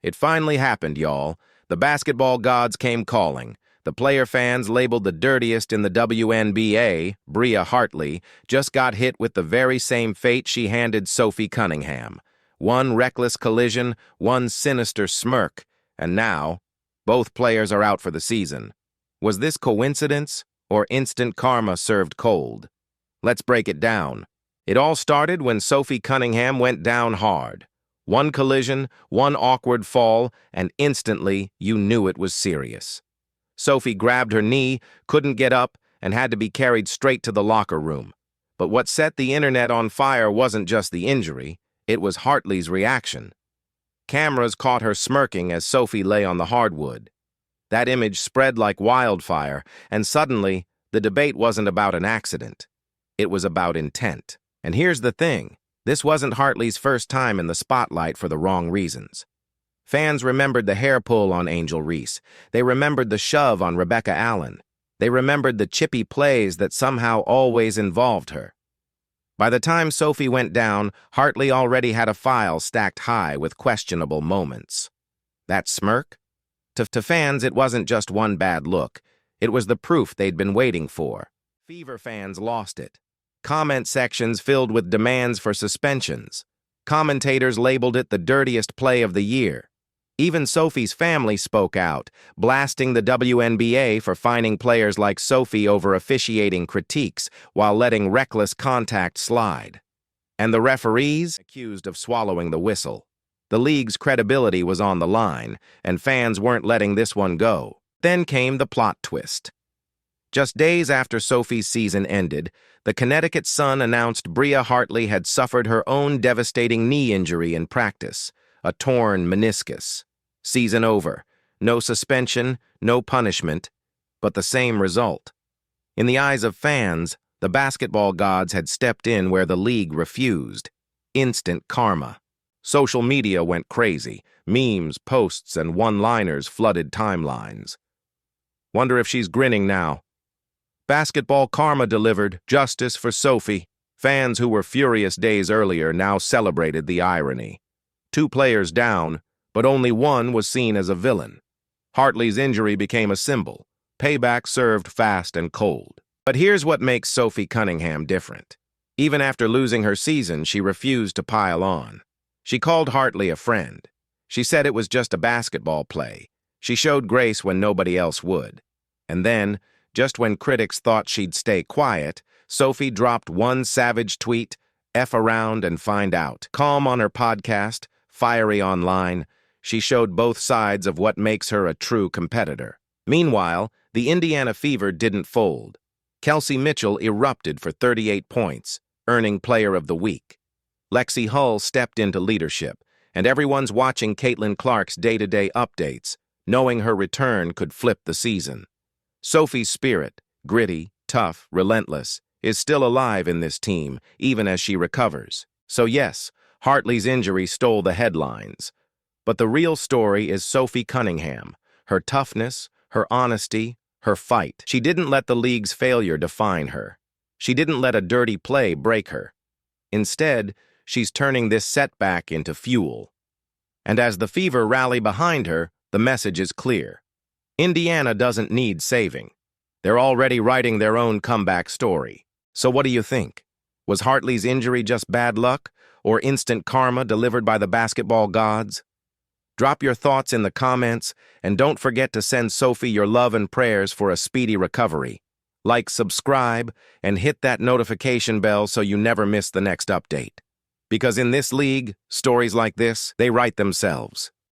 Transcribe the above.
It finally happened, y'all. The basketball gods came calling. The player fans labeled the dirtiest in the WNBA, Bria Hartley, just got hit with the very same fate she handed Sophie Cunningham. One reckless collision, one sinister smirk, and now, both players are out for the season. Was this coincidence or instant karma served cold? Let's break it down. It all started when Sophie Cunningham went down hard. One collision, one awkward fall, and instantly you knew it was serious. Sophie grabbed her knee, couldn't get up, and had to be carried straight to the locker room. But what set the internet on fire wasn't just the injury, it was Hartley's reaction. Cameras caught her smirking as Sophie lay on the hardwood. That image spread like wildfire, and suddenly, the debate wasn't about an accident. It was about intent. And here's the thing, this wasn't Hartley's first time in the spotlight for the wrong reasons. Fans remembered the hair pull on Angel Reese. They remembered the shove on Rebecca Allen. They remembered the chippy plays that somehow always involved her. By the time Sophie went down, Hartley already had a file stacked high with questionable moments. That smirk? To fans, it wasn't just one bad look. It was the proof they'd been waiting for. Fever fans lost it. Comment sections filled with demands for suspensions. Commentators labeled it the dirtiest play of the year. Even Sophie's family spoke out, blasting the WNBA for fining players like Sophie over officiating critiques while letting reckless contact slide. And the referees accused of swallowing the whistle. The league's credibility was on the line, and fans weren't letting this one go. Then came the plot twist. Just days after Sophie's season ended, the Connecticut Sun announced Bria Hartley had suffered her own devastating knee injury in practice, a torn meniscus. Season over. No suspension, no punishment, but the same result. In the eyes of fans, the basketball gods had stepped in where the league refused. Instant karma. Social media went crazy. Memes, posts, and one-liners flooded timelines. Wonder if she's grinning now. Basketball karma delivered, justice for Sophie. Fans who were furious days earlier now celebrated the irony. 2 players down, but only one was seen as a villain. Hartley's injury became a symbol. Payback served fast and cold. But here's what makes Sophie Cunningham different. Even after losing her season, she refused to pile on. She called Hartley a friend. She said it was just a basketball play. She showed grace when nobody else would. And then, just when critics thought she'd stay quiet, Sophie dropped one savage tweet, F around and find out. Calm on her podcast, fiery online, she showed both sides of what makes her a true competitor. Meanwhile, the Indiana Fever didn't fold. Kelsey Mitchell erupted for 38 points, earning Player of the Week. Lexi Hull stepped into leadership, and everyone's watching Caitlin Clark's day-to-day updates, knowing her return could flip the season. Sophie's spirit, gritty, tough, relentless, is still alive in this team, even as she recovers. So yes, Hartley's injury stole the headlines. But the real story is Sophie Cunningham, her toughness, her honesty, her fight. She didn't let the league's failure define her. She didn't let a dirty play break her. Instead, she's turning this setback into fuel. And as the Fever rally behind her, the message is clear. Indiana doesn't need saving. They're already writing their own comeback story. So what do you think? Was Hartley's injury just bad luck, or instant karma delivered by the basketball gods? Drop your thoughts in the comments, and don't forget to send Sophie your love and prayers for a speedy recovery. Like, subscribe, and hit that notification bell so you never miss the next update. Because in this league, stories like this, they write themselves.